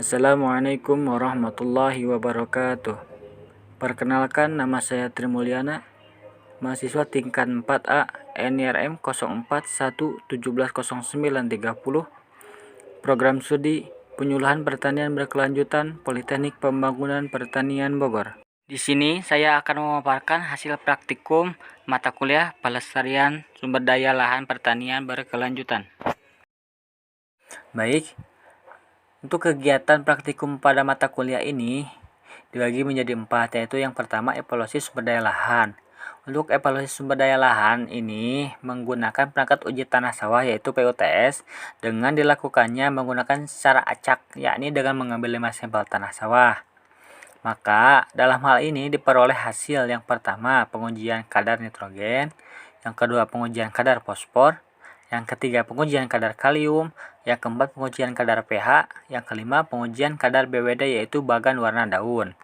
Assalamualaikum warahmatullahi wabarakatuh. Perkenalkan, nama saya Tri Mulyana, mahasiswa tingkat 4A NIRM 0411700930, Program Studi Penyuluhan Pertanian Berkelanjutan Politeknik Pembangunan Pertanian Bogor. Di sini saya akan memaparkan hasil praktikum mata kuliah Pelestarian Sumber Daya Lahan Pertanian Berkelanjutan. Baik, untuk kegiatan praktikum pada mata kuliah ini dibagi menjadi 4, yaitu yang pertama evaluasi sumber daya lahan. Untuk evaluasi sumber daya lahan ini menggunakan perangkat uji tanah sawah yaitu PUTS dengan dilakukannya menggunakan secara acak, yakni dengan mengambil 5 sampel tanah sawah. Maka dalam hal ini diperoleh hasil yang pertama pengujian kadar nitrogen, yang kedua pengujian kadar fosfor, yang ketiga pengujian kadar kalium, yang keempat pengujian kadar pH, yang kelima pengujian kadar BWD yaitu bagan warna daun.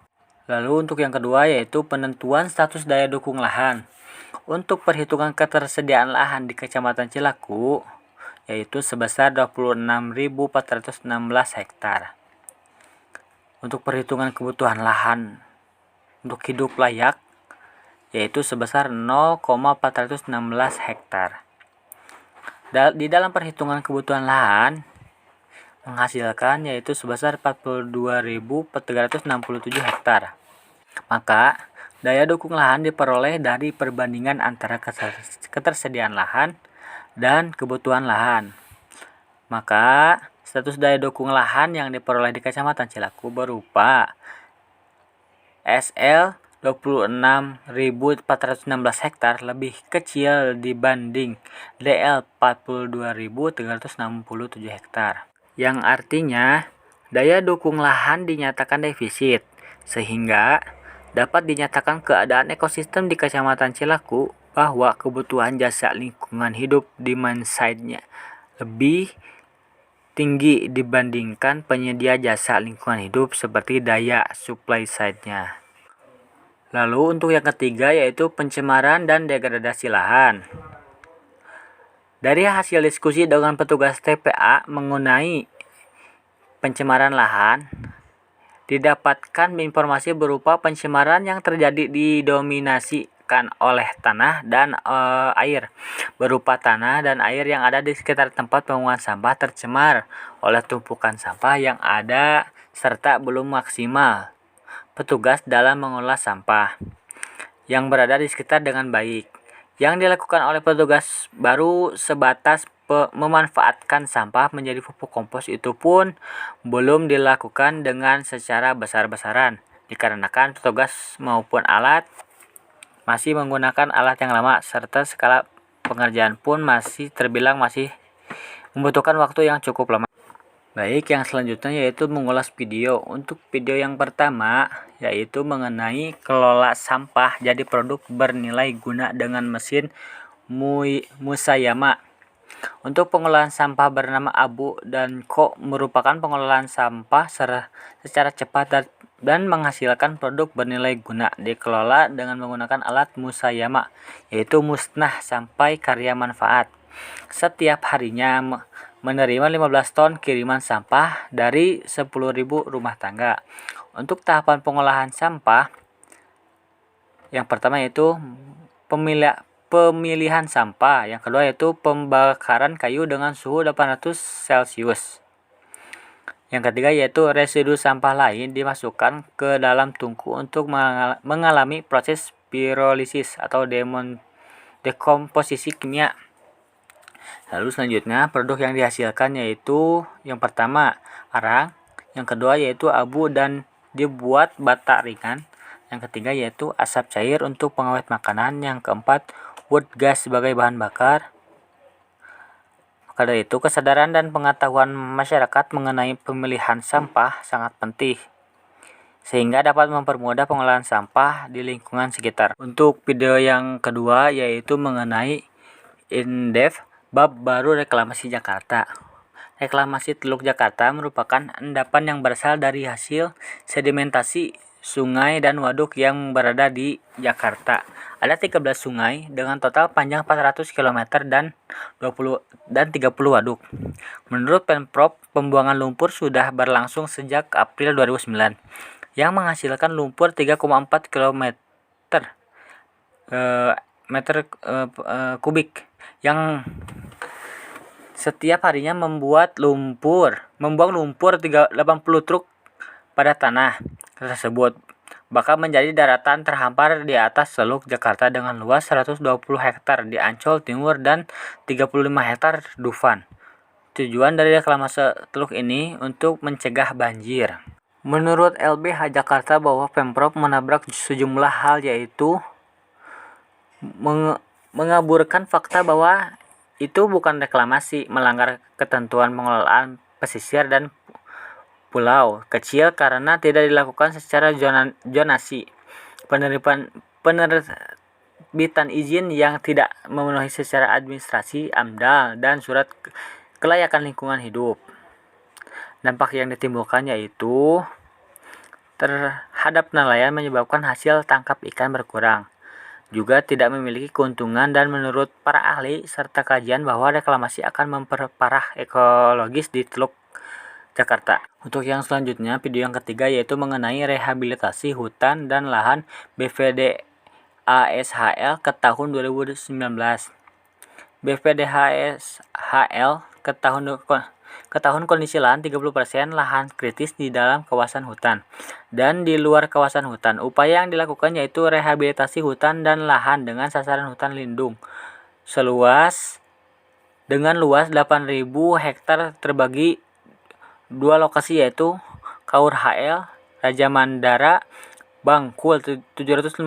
Lalu untuk yang kedua yaitu penentuan status daya dukung lahan. Untuk perhitungan ketersediaan lahan di Kecamatan Cilaku yaitu sebesar 26.416 hektar. Untuk perhitungan kebutuhan lahan untuk hidup layak yaitu sebesar 0,416 hektar. Di dalam perhitungan kebutuhan lahan menghasilkan yaitu sebesar 42.367 hektar. Maka daya dukung lahan diperoleh dari perbandingan antara ketersediaan lahan dan kebutuhan lahan. Maka status daya dukung lahan yang diperoleh di Kecamatan Cilaku berupa SL 26.416 hektar lebih kecil dibanding DL 42.367 hektar. Yang artinya daya dukung lahan dinyatakan defisit, sehingga dapat dinyatakan keadaan ekosistem di Kecamatan Cilaku bahwa kebutuhan jasa lingkungan hidup demand side-nya lebih tinggi dibandingkan penyedia jasa lingkungan hidup seperti daya supply side-nya. Lalu untuk yang ketiga yaitu pencemaran dan degradasi lahan. Dari hasil diskusi dengan petugas TPA mengenai pencemaran lahan, didapatkan informasi berupa pencemaran yang terjadi didominasikan oleh tanah dan air, berupa tanah dan air yang ada di sekitar tempat pembuangan sampah tercemar oleh tumpukan sampah yang ada serta belum maksimal petugas dalam mengolah sampah yang berada di sekitar dengan baik. Yang dilakukan oleh petugas baru sebatas memanfaatkan sampah menjadi pupuk kompos, itu pun belum dilakukan dengan secara besar-besaran dikarenakan petugas maupun alat masih menggunakan alat yang lama serta skala pengerjaan pun masih terbilang masih membutuhkan waktu yang cukup lama. Baik, yang selanjutnya yaitu mengulas video. Untuk video yang pertama yaitu mengenai kelola sampah jadi produk bernilai guna dengan mesin Musayama. Untuk pengolahan sampah bernama Abu dan Ko merupakan pengolahan sampah secara cepat dan menghasilkan produk bernilai guna dikelola dengan menggunakan alat Musayama, yaitu musnah sampai karya manfaat. Setiap harinya menerima 15 ton kiriman sampah dari 10.000 rumah tangga. Untuk tahapan pengolahan sampah, yang pertama yaitu pemilihan sampah, yang kedua yaitu pembakaran kayu dengan suhu 800 Celcius. Yang ketiga yaitu residu sampah lain dimasukkan ke dalam tungku untuk mengalami proses pirolisis atau dekomposisi kimia. Lalu selanjutnya produk yang dihasilkan yaitu yang pertama arang, yang kedua yaitu abu dan dibuat bata ringan, yang ketiga yaitu asap cair untuk pengawet makanan, yang keempat wood gas sebagai bahan bakar. Maka dari itu kesadaran dan pengetahuan masyarakat mengenai pemilihan sampah sangat penting sehingga dapat mempermudah pengolahan sampah di lingkungan sekitar. Untuk video yang kedua yaitu mengenai in-depth bab baru reklamasi Jakarta. Reklamasi Teluk Jakarta merupakan endapan yang berasal dari hasil sedimentasi sungai dan waduk yang berada di Jakarta. Ada 13 sungai dengan total panjang 400 km dan 30 waduk. Menurut Pemprov, pembuangan lumpur sudah berlangsung sejak April 2009 yang menghasilkan lumpur 3,4 meter kubik yang setiap harinya membuang lumpur 80 truk pada tanah tersebut, bakal menjadi daratan terhampar di atas Teluk Jakarta dengan luas 120 hektar di Ancol Timur dan 35 hektar Dufan. Tujuan dari reklamasi teluk ini untuk mencegah banjir. Menurut LBH Jakarta bahwa Pemprov menabrak sejumlah hal, yaitu mengaburkan fakta bahwa itu bukan reklamasi, melanggar ketentuan pengelolaan pesisir dan pulau kecil karena tidak dilakukan secara zonasi, penerbitan izin yang tidak memenuhi secara administrasi AMDAL, dan surat kelayakan lingkungan hidup. Dampak yang ditimbulkan yaitu terhadap nelayan menyebabkan hasil tangkap ikan berkurang, juga tidak memiliki keuntungan, dan menurut para ahli serta kajian bahwa reklamasi akan memperparah ekologis di Teluk Jakarta. Untuk yang selanjutnya, video yang ketiga yaitu mengenai rehabilitasi hutan dan lahan BPDASHL ke tahun 2019. BPDASHL ke tahun kondisi lahan 30% lahan kritis di dalam kawasan hutan dan di luar kawasan hutan. Upaya yang dilakukan yaitu rehabilitasi hutan dan lahan dengan sasaran hutan lindung dengan luas 8.000 hektar terbagi dua lokasi yaitu Kaur HL, Raja Mandara, Bangkul 750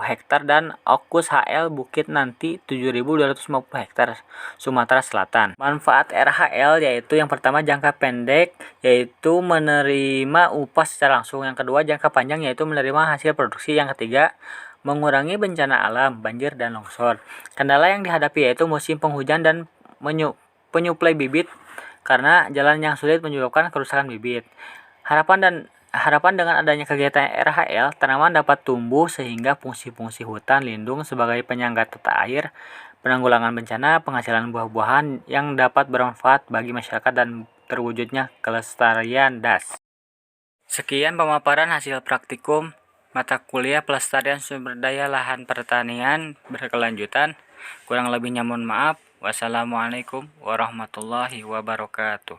hektar dan Okus HL Bukit Nanti 7.250 hektar Sumatera Selatan. Manfaat RHL yaitu yang pertama jangka pendek yaitu menerima upah secara langsung, yang kedua jangka panjang yaitu menerima hasil produksi, yang ketiga mengurangi bencana alam, banjir dan longsor. Kendala yang dihadapi yaitu musim penghujan dan penyuplai bibit karena jalan yang sulit menyebabkan kerusakan bibit. Harapan dengan adanya kegiatan RHL, tanaman dapat tumbuh sehingga fungsi-fungsi hutan lindung sebagai penyangga tata air, penanggulangan bencana, penghasilan buah-buahan yang dapat bermanfaat bagi masyarakat, dan terwujudnya kelestarian DAS. Sekian pemaparan hasil praktikum mata kuliah Pelestarian Sumber Daya Lahan Pertanian berkelanjutan. Kurang lebihnya mohon maaf. Wassalamualaikum warahmatullahi wabarakatuh.